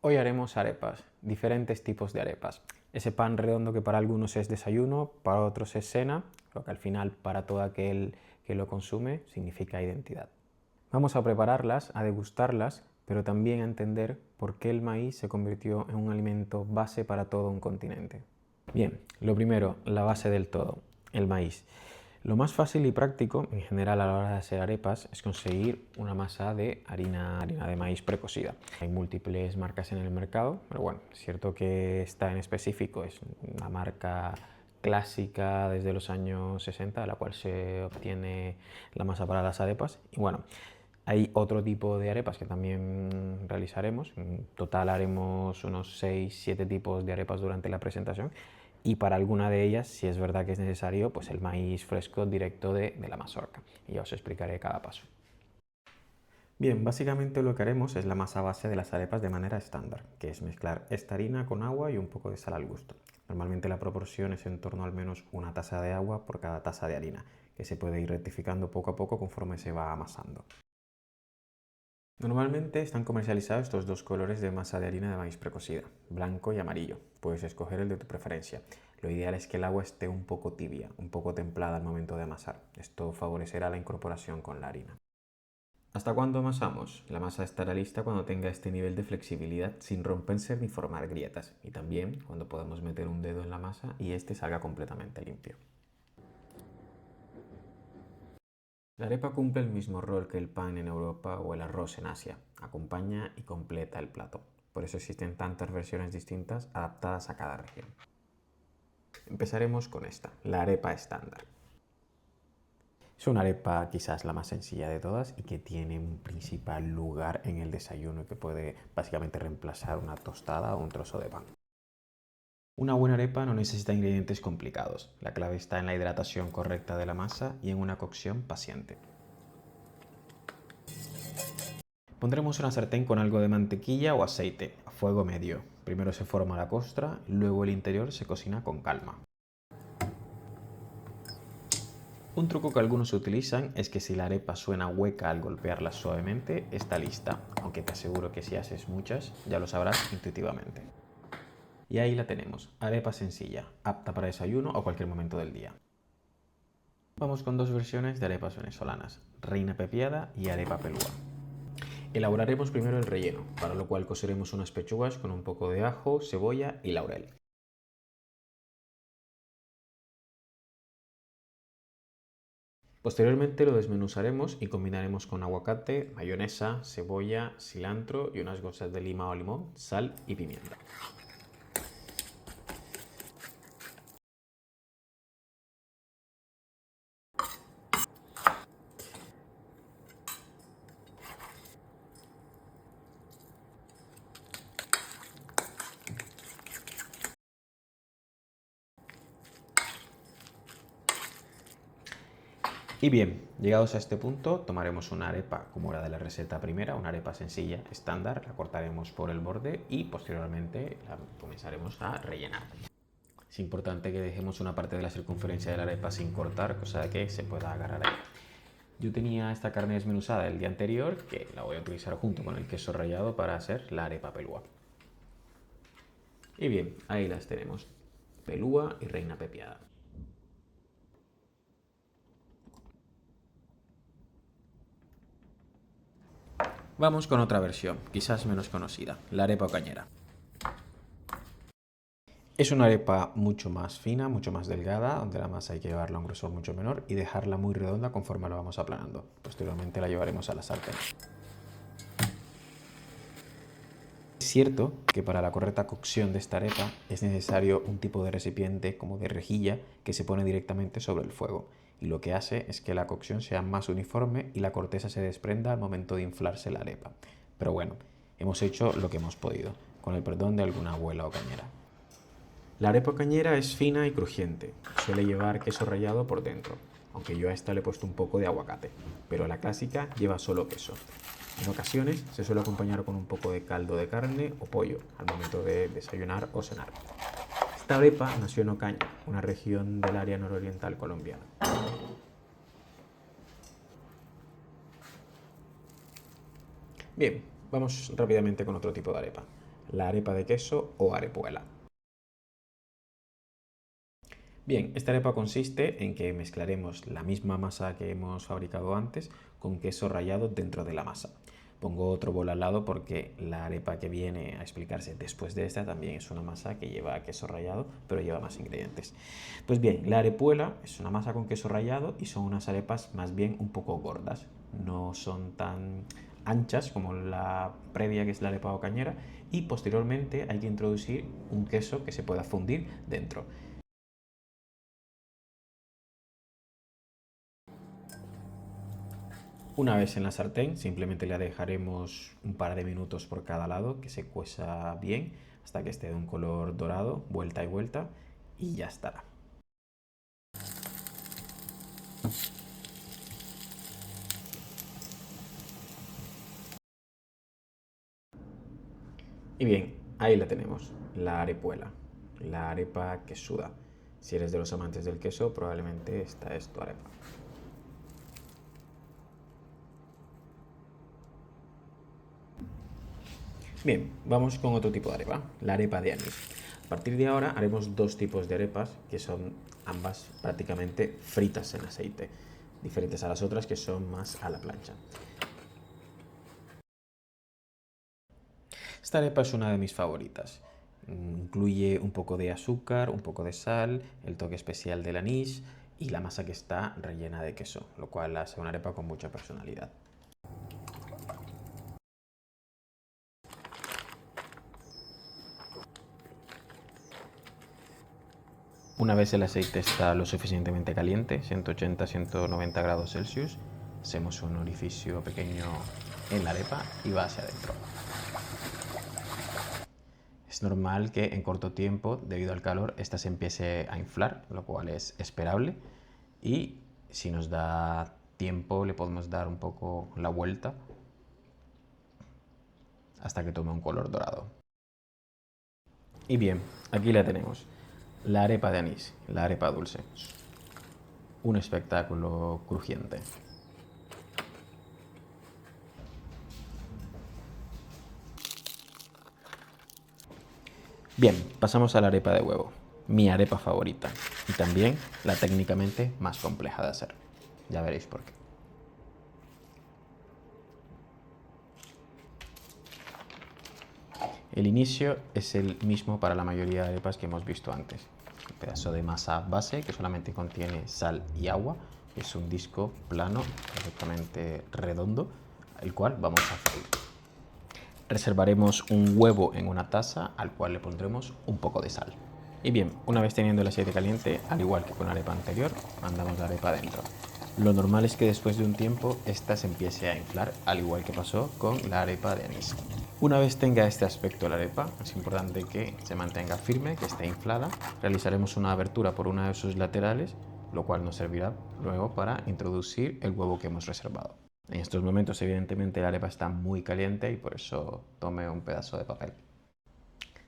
Hoy haremos arepas, diferentes tipos de arepas. Ese pan redondo que para algunos es desayuno, para otros es cena, lo que al final para todo aquel que lo consume significa identidad. Vamos a prepararlas, a degustarlas, pero también a entender por qué el maíz se convirtió en un alimento base para todo un continente. Bien, lo primero, la base del todo, el maíz. Lo más fácil y práctico, en general a la hora de hacer arepas, es conseguir una masa de harina de maíz precocida. Hay múltiples marcas en el mercado, pero bueno, es cierto que esta en específico es una marca clásica desde los años 60, de la cual se obtiene la masa para las arepas. Y bueno, hay otro tipo de arepas que también realizaremos. En total haremos unos 6-7 tipos de arepas durante la presentación. Y para alguna de ellas, si es verdad que es necesario, pues el maíz fresco directo de la mazorca. Y ya os explicaré cada paso. Bien, básicamente lo que haremos es la masa base de las arepas de manera estándar, que es mezclar esta harina con agua y un poco de sal al gusto. Normalmente la proporción es en torno al menos una taza de agua por cada taza de harina, que se puede ir rectificando poco a poco conforme se va amasando. Normalmente están comercializados estos dos colores de masa de harina de maíz precocida, blanco y amarillo. Puedes escoger el de tu preferencia. Lo ideal es que el agua esté un poco tibia, un poco templada al momento de amasar. Esto favorecerá la incorporación con la harina. ¿Hasta cuándo amasamos? La masa estará lista cuando tenga este nivel de flexibilidad sin romperse ni formar grietas. Y también cuando podamos meter un dedo en la masa y este salga completamente limpio. La arepa cumple el mismo rol que el pan en Europa o el arroz en Asia. Acompaña y completa el plato. Por eso existen tantas versiones distintas adaptadas a cada región. Empezaremos con esta, la arepa estándar. Es una arepa quizás la más sencilla de todas y que tiene un principal lugar en el desayuno que puede básicamente reemplazar una tostada o un trozo de pan. Una buena arepa no necesita ingredientes complicados. La clave está en la hidratación correcta de la masa y en una cocción paciente. Pondremos una sartén con algo de mantequilla o aceite a fuego medio. Primero se forma la costra, luego el interior se cocina con calma. Un truco que algunos utilizan es que si la arepa suena hueca al golpearla suavemente, está lista, aunque te aseguro que si haces muchas, ya lo sabrás intuitivamente. Y ahí la tenemos, arepa sencilla, apta para desayuno o cualquier momento del día. Vamos con dos versiones de arepas venezolanas, reina pepiada y arepa pelúa. Elaboraremos primero el relleno, para lo cual coceremos unas pechugas con un poco de ajo, cebolla y laurel. Posteriormente lo desmenuzaremos y combinaremos con aguacate, mayonesa, cebolla, cilantro y unas gotas de lima o limón, sal y pimienta. Y bien, llegados a este punto, tomaremos una arepa como la de la receta primera, una arepa sencilla, estándar, la cortaremos por el borde y posteriormente la comenzaremos a rellenar. Es importante que dejemos una parte de la circunferencia de la arepa sin cortar, cosa de que se pueda agarrar ahí. Yo tenía esta carne desmenuzada el día anterior, que la voy a utilizar junto con el queso rallado para hacer la arepa pelúa. Y bien, ahí las tenemos, pelúa y reina pepiada. Vamos con otra versión, quizás menos conocida, la arepa cañera. Es una arepa mucho más fina, mucho más delgada, donde la masa hay que llevarla a un grosor mucho menor y dejarla muy redonda conforme la vamos aplanando. Posteriormente la llevaremos a la sartén. Es cierto que para la correcta cocción de esta arepa es necesario un tipo de recipiente como de rejilla que se pone directamente sobre el fuego y lo que hace es que la cocción sea más uniforme y la corteza se desprenda al momento de inflarse la arepa. Pero bueno, hemos hecho lo que hemos podido, con el perdón de alguna abuela o cañera. La arepa cañera es fina y crujiente, suele llevar queso rallado por dentro, aunque yo a esta le he puesto un poco de aguacate, pero la clásica lleva solo queso. En ocasiones se suele acompañar con un poco de caldo de carne o pollo al momento de desayunar o cenar. Esta arepa nació en Ocaña, una región del área nororiental colombiana. Bien, vamos rápidamente con otro tipo de arepa, la arepa de queso o arepuela. Bien, esta arepa consiste en que mezclaremos la misma masa que hemos fabricado antes con queso rallado dentro de la masa. Pongo otro bol al lado porque la arepa que viene a explicarse después de esta también es una masa que lleva queso rallado, pero lleva más ingredientes. Pues bien, la arepuela es una masa con queso rallado y son unas arepas más bien un poco gordas. No son tan anchas como la previa, que es la arepa o cañera, y posteriormente hay que introducir un queso que se pueda fundir dentro. Una vez en la sartén, simplemente la dejaremos un par de minutos por cada lado, que se cueza bien hasta que esté de un color dorado, vuelta y vuelta, y ya estará. Y bien, ahí la tenemos, la arepuela, la arepa quesuda. Si eres de los amantes del queso, probablemente esta es tu arepa. Bien, vamos con otro tipo de arepa, la arepa de anís. A partir de ahora haremos dos tipos de arepas que son ambas prácticamente fritas en aceite, diferentes a las otras que son más a la plancha. Esta arepa es una de mis favoritas. Incluye un poco de azúcar, un poco de sal, el toque especial del anís y la masa que está rellena de queso, lo cual hace una arepa con mucha personalidad. Una vez el aceite está lo suficientemente caliente, 180-190 grados Celsius, hacemos un orificio pequeño en la arepa y va hacia adentro. Es normal que en corto tiempo, debido al calor, esta se empiece a inflar, lo cual es esperable, y si nos da tiempo le podemos dar un poco la vuelta hasta que tome un color dorado. Y bien, aquí la tenemos, la arepa de anís, la arepa dulce. Un espectáculo crujiente. Bien, pasamos a la arepa de huevo, mi arepa favorita y también la técnicamente más compleja de hacer. Ya veréis por qué. El inicio es el mismo para la mayoría de arepas que hemos visto antes. Un pedazo de masa base que solamente contiene sal y agua. Es un disco plano, perfectamente redondo, el cual vamos a freír. Reservaremos un huevo en una taza al cual le pondremos un poco de sal. Y bien, una vez teniendo el aceite caliente, al igual que con la arepa anterior, mandamos la arepa adentro. Lo normal es que después de un tiempo esta se empiece a inflar, al igual que pasó con la arepa de anís. Una vez tenga este aspecto la arepa, es importante que se mantenga firme, que esté inflada. Realizaremos una abertura por una de sus laterales, lo cual nos servirá luego para introducir el huevo que hemos reservado. En estos momentos, evidentemente, la arepa está muy caliente y por eso tomé un pedazo de papel.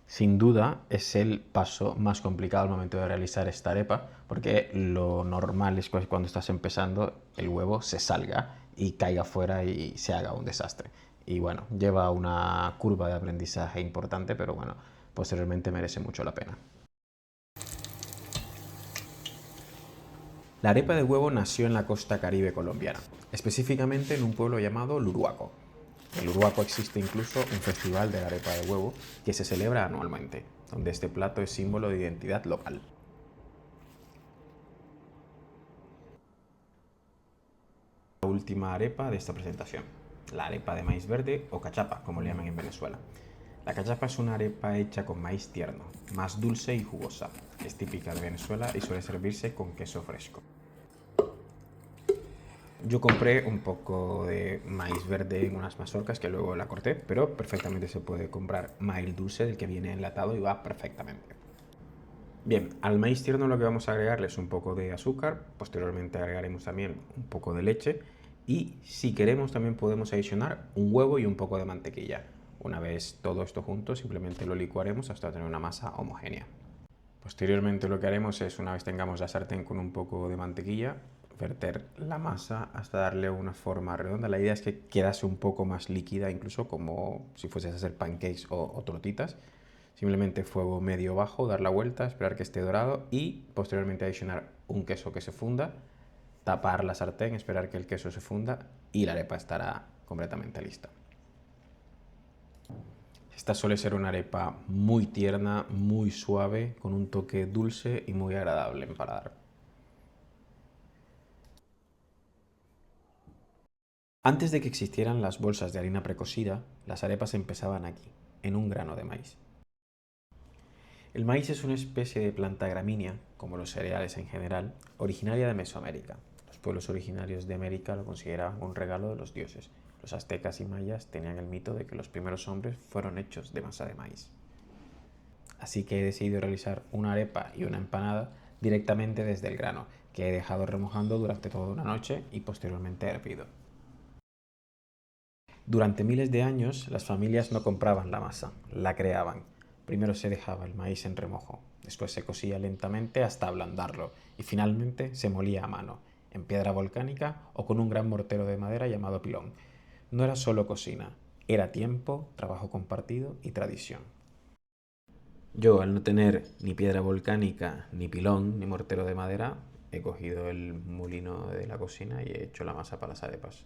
Sin duda es el paso más complicado al momento de realizar esta arepa, porque lo normal es que cuando estás empezando el huevo se salga y caiga fuera y se haga un desastre. Y bueno, lleva una curva de aprendizaje importante, pero bueno, posteriormente merece mucho la pena. La arepa de huevo nació en la costa caribe colombiana, específicamente en un pueblo llamado Luruaco. En Luruaco existe incluso un festival de la arepa de huevo que se celebra anualmente, donde este plato es símbolo de identidad local. La última arepa de esta presentación, la arepa de maíz verde o cachapa, como le llaman en Venezuela. La cachapa es una arepa hecha con maíz tierno, más dulce y jugosa. Es típica de Venezuela y suele servirse con queso fresco. Yo compré un poco de maíz verde en unas mazorcas que luego la corté, pero perfectamente se puede comprar maíz dulce del que viene enlatado y va perfectamente. Bien, al maíz tierno lo que vamos a agregarle es un poco de azúcar, posteriormente agregaremos también un poco de leche y si queremos también podemos adicionar un huevo y un poco de mantequilla. Una vez todo esto junto simplemente lo licuaremos hasta tener una masa homogénea. Posteriormente lo que haremos es, una vez tengamos la sartén con un poco de mantequilla, verter la masa hasta darle una forma redonda. La idea es que quedase un poco más líquida, incluso como si fueses a hacer pancakes o tortitas. Simplemente fuego medio bajo, dar la vuelta, esperar que esté dorado y posteriormente adicionar un queso que se funda, tapar la sartén, esperar que el queso se funda y la arepa estará completamente lista. Esta suele ser una arepa muy tierna, muy suave, con un toque dulce y muy agradable en paladar. Antes de que existieran las bolsas de harina precocida, las arepas empezaban aquí, en un grano de maíz. El maíz es una especie de planta gramínea, como los cereales en general, originaria de Mesoamérica. Los pueblos originarios de América lo consideraban un regalo de los dioses. Los aztecas y mayas tenían el mito de que los primeros hombres fueron hechos de masa de maíz. Así que he decidido realizar una arepa y una empanada directamente desde el grano, que he dejado remojando durante toda una noche y posteriormente hervido. Durante miles de años, las familias no compraban la masa, la creaban. Primero se dejaba el maíz en remojo, después se cocía lentamente hasta ablandarlo y finalmente se molía a mano, en piedra volcánica o con un gran mortero de madera llamado pilón. No era solo cocina, era tiempo, trabajo compartido y tradición. Yo, al no tener ni piedra volcánica, ni pilón, ni mortero de madera, he cogido el molino de la cocina y he hecho la masa para las arepas.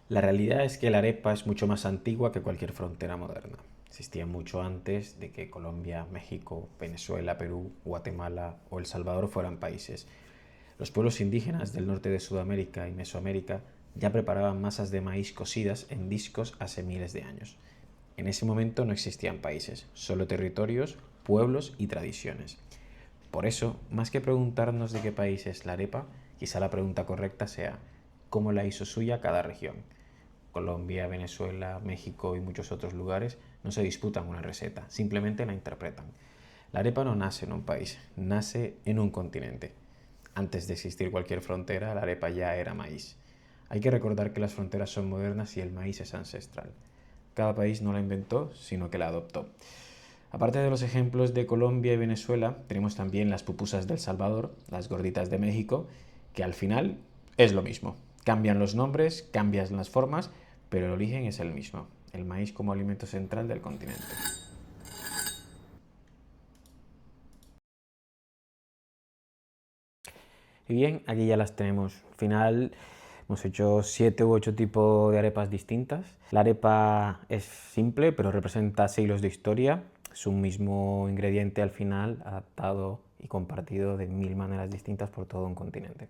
La realidad es que la arepa es mucho más antigua que cualquier frontera moderna. Existía mucho antes de que Colombia, México, Venezuela, Perú, Guatemala o El Salvador fueran países. Los pueblos indígenas del norte de Sudamérica y Mesoamérica ya preparaban masas de maíz cocidas en discos hace miles de años. En ese momento no existían países, solo territorios, pueblos y tradiciones. Por eso, más que preguntarnos de qué país es la arepa, quizá la pregunta correcta sea ¿cómo la hizo suya cada región? Colombia, Venezuela, México y muchos otros lugares no se disputan una receta, simplemente la interpretan. La arepa no nace en un país, nace en un continente. Antes de existir cualquier frontera, la arepa ya era maíz. Hay que recordar que las fronteras son modernas y el maíz es ancestral. Cada país no la inventó, sino que la adoptó. Aparte de los ejemplos de Colombia y Venezuela, tenemos también las pupusas del Salvador, las gorditas de México, que al final es lo mismo. Cambian los nombres, cambian las formas, pero el origen es el mismo, el maíz como alimento central del continente. Y bien, aquí ya las tenemos. Al final hemos hecho 7 u 8 tipos de arepas distintas. La arepa es simple, pero representa siglos de historia. Es un mismo ingrediente al final, adaptado y compartido de 1000 maneras distintas por todo un continente.